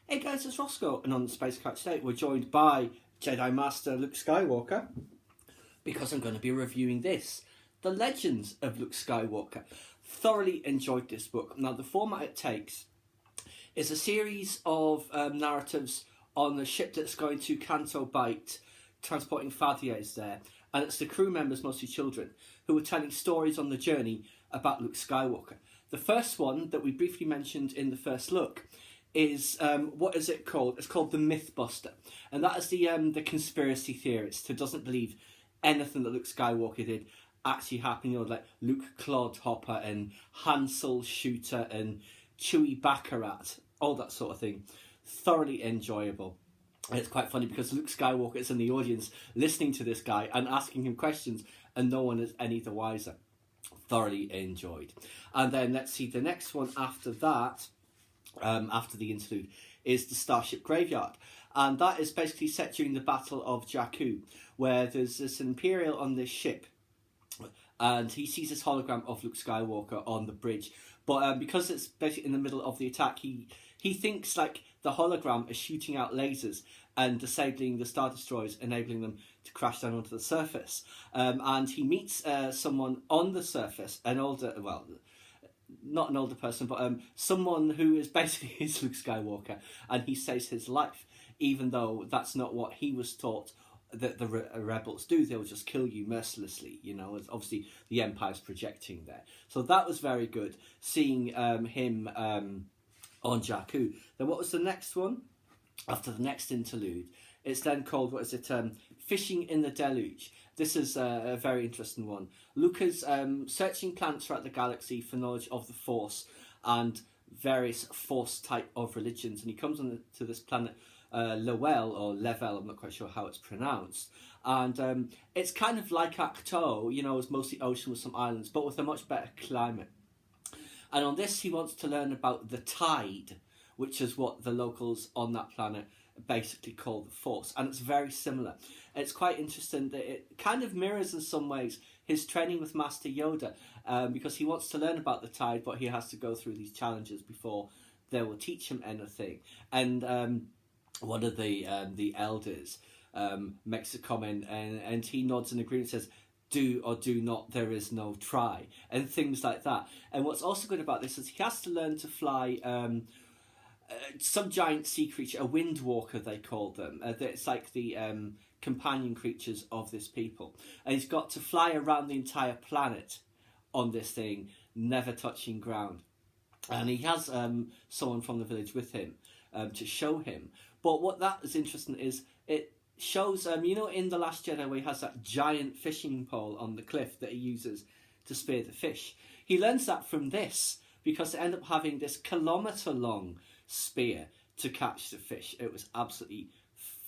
Hey guys, it's Roscoe, and on the Space Couch today we're joined by Jedi Master Luke Skywalker, because I'm going to be reviewing this, The Legends of Luke Skywalker. Thoroughly enjoyed this book. Now the format it takes is a series of narratives on the ship that's going to Canto Bight, transporting Fathiers there, and it's the crew members, mostly children, who are telling stories on the journey about Luke Skywalker. The first one that we briefly mentioned in the first look is, what is it called? It's called The Mythbuster. And that is the conspiracy theorist who doesn't believe anything that Luke Skywalker did actually happened. You know, like Luke Clodhopper and Hansel Shooter and Chewie Baccarat, all that sort of thing. Thoroughly enjoyable. And it's quite funny because Luke Skywalker is in the audience listening to this guy and asking him questions, and no one is any the wiser. Thoroughly enjoyed. And then let's see, the next one after that, after the interlude, is the Starship Graveyard, and that is basically set during the Battle of Jakku, where there's this Imperial on this ship, and he sees this hologram of Luke Skywalker on the bridge, but because it's basically in the middle of the attack, he thinks like the hologram is shooting out lasers and disabling the Star Destroyers, enabling them to crash down onto the surface, and he meets someone on the surface, an older, well, not an older person, but someone who is basically his Luke Skywalker, and he saves his life, even though that's not what he was taught that the rebels do. They'll just kill you mercilessly, you know, as obviously the Empire's projecting there. So that was very good, seeing him on Jakku. Then what was the next one? After the next interlude, it's then called, what is it, Fishing in the Deluge. This is a very interesting one. Luke is searching planets throughout the galaxy for knowledge of the Force and various Force type of religions, and he comes on to this planet Lowell, or Level, I'm not quite sure how it's pronounced, and it's kind of like Acto, you know, it's mostly ocean with some islands, but with a much better climate. And on this he wants to learn about the tide, which is what the locals on that planet basically call the Force, and it's very similar. It's quite interesting that it kind of mirrors in some ways his training with Master Yoda, because he wants to learn about the tide, but he has to go through these challenges before they will teach him anything. And one of the elders makes a comment, and he nods in agreement and says, "Do or do not, there is no try," and things like that. And what's also good about this is he has to learn to fly some giant sea creature, a wind walker they call them. It's like the companion creatures of this people. And he's got to fly around the entire planet on this thing, never touching ground. And he has someone from the village with him to show him. But what that is interesting is it shows, you know, in The Last Jedi where he has that giant fishing pole on the cliff that he uses to spear the fish. He learns that from this, because they end up having this kilometre-long spear to catch the fish. It was absolutely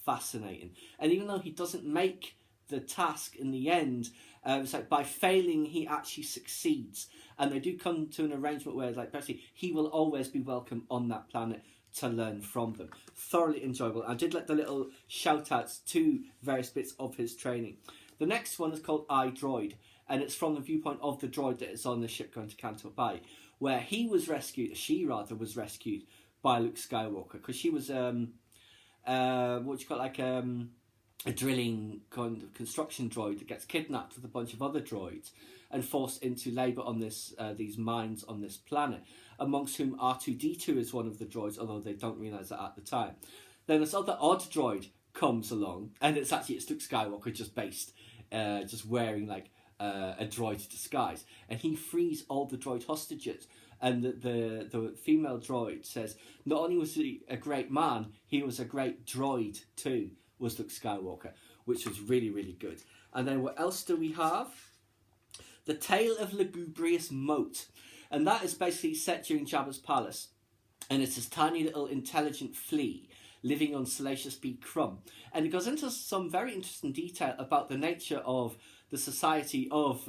fascinating. And even though he doesn't make the task in the end, it's like by failing he actually succeeds, and they do come to an arrangement where, like, basically he will always be welcome on that planet to learn from them. Thoroughly enjoyable. I did let the little shout outs to various bits of his training. The next one is called I, Droid, and it's from the viewpoint of the droid that is on the ship going to Canto Bight, where she was rescued by Luke Skywalker, because she was a drilling kind of construction droid that gets kidnapped with a bunch of other droids and forced into labour on these mines on this planet, amongst whom R2-D2 is one of the droids, although they don't realise that at the time. Then this other odd droid comes along, and it's Luke Skywalker just wearing like a droid disguise, and he frees all the droid hostages. And the female droid says, not only was he a great man, he was a great droid too, was Luke Skywalker, which was really, really good. And then what else do we have? The Tale of Lugubrious Moat. And that is basically set during Jabba's palace. And it's this tiny little intelligent flea living on Salacious B. Crumb. And it goes into some very interesting detail about the nature of the society of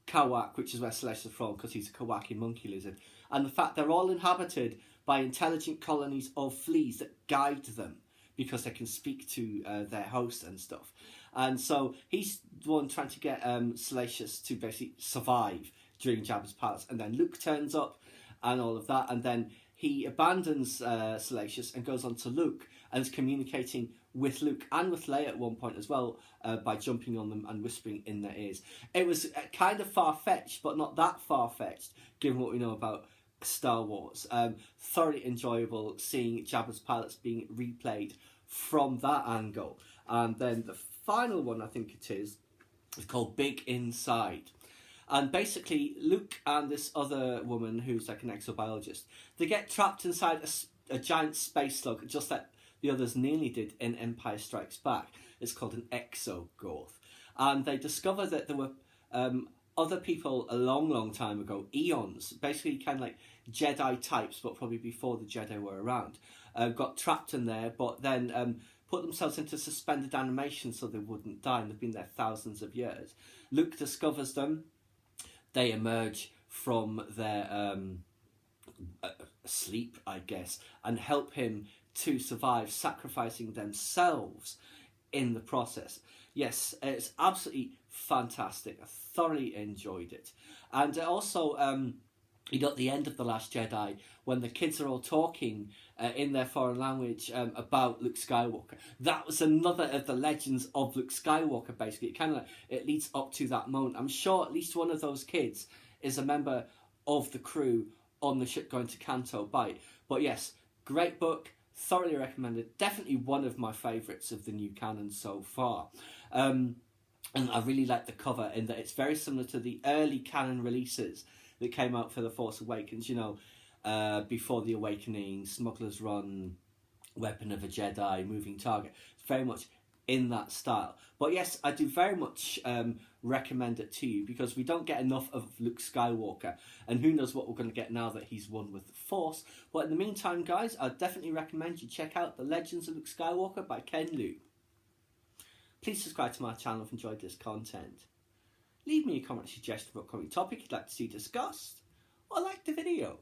Kawak, which is where Salacious is from, because he's a Kawaki monkey lizard, and the fact they're all inhabited by intelligent colonies of fleas that guide them, because they can speak to their host and stuff. And so he's the one trying to get Salacious to basically survive during Jabba's palace, and then Luke turns up and all of that, and then he abandons Salacious and goes on to Luke and is communicating with Luke and with Leia at one point as well by jumping on them and whispering in their ears. It was kind of far-fetched, but not that far-fetched, given what we know about Star Wars. Thoroughly enjoyable seeing Jabba's pilots being replayed from that angle. And then the final one, I think it is called Big Inside. And basically, Luke and this other woman who's like an exobiologist, they get trapped inside a giant space slug, just like the others nearly did in Empire Strikes Back. It's called an exogorth. And they discover that there were other people a long, long time ago, eons, basically kind of like Jedi types, but probably before the Jedi were around, got trapped in there, but then put themselves into suspended animation so they wouldn't die, and they've been there thousands of years. Luke discovers them. They emerge from their sleep, I guess, and help him to survive, sacrificing themselves in the process. Yes, it's absolutely fantastic. I thoroughly enjoyed it. And also, at the end of The Last Jedi, when the kids are all talking in their foreign language about Luke Skywalker, that was another of the Legends of Luke Skywalker, basically. It leads up to that moment. I'm sure at least one of those kids is a member of the crew on the ship going to Canto Bight. But yes, great book, thoroughly recommended. Definitely one of my favourites of the new canon so far. And I really like the cover in that it's very similar to the early canon releases that came out for The Force Awakens, before The Awakening, Smuggler's Run, Weapon of a Jedi, Moving Target. It's very much in that style. But yes, I do very much recommend it to you, because we don't get enough of Luke Skywalker, and who knows what we're going to get now that he's one with the Force. But in the meantime, guys, I definitely recommend you check out The Legends of Luke Skywalker by Ken Liu. Please subscribe to my channel if you enjoyed this content. Leave me a comment suggestion for an upcoming topic you'd like to see discussed, or like the video.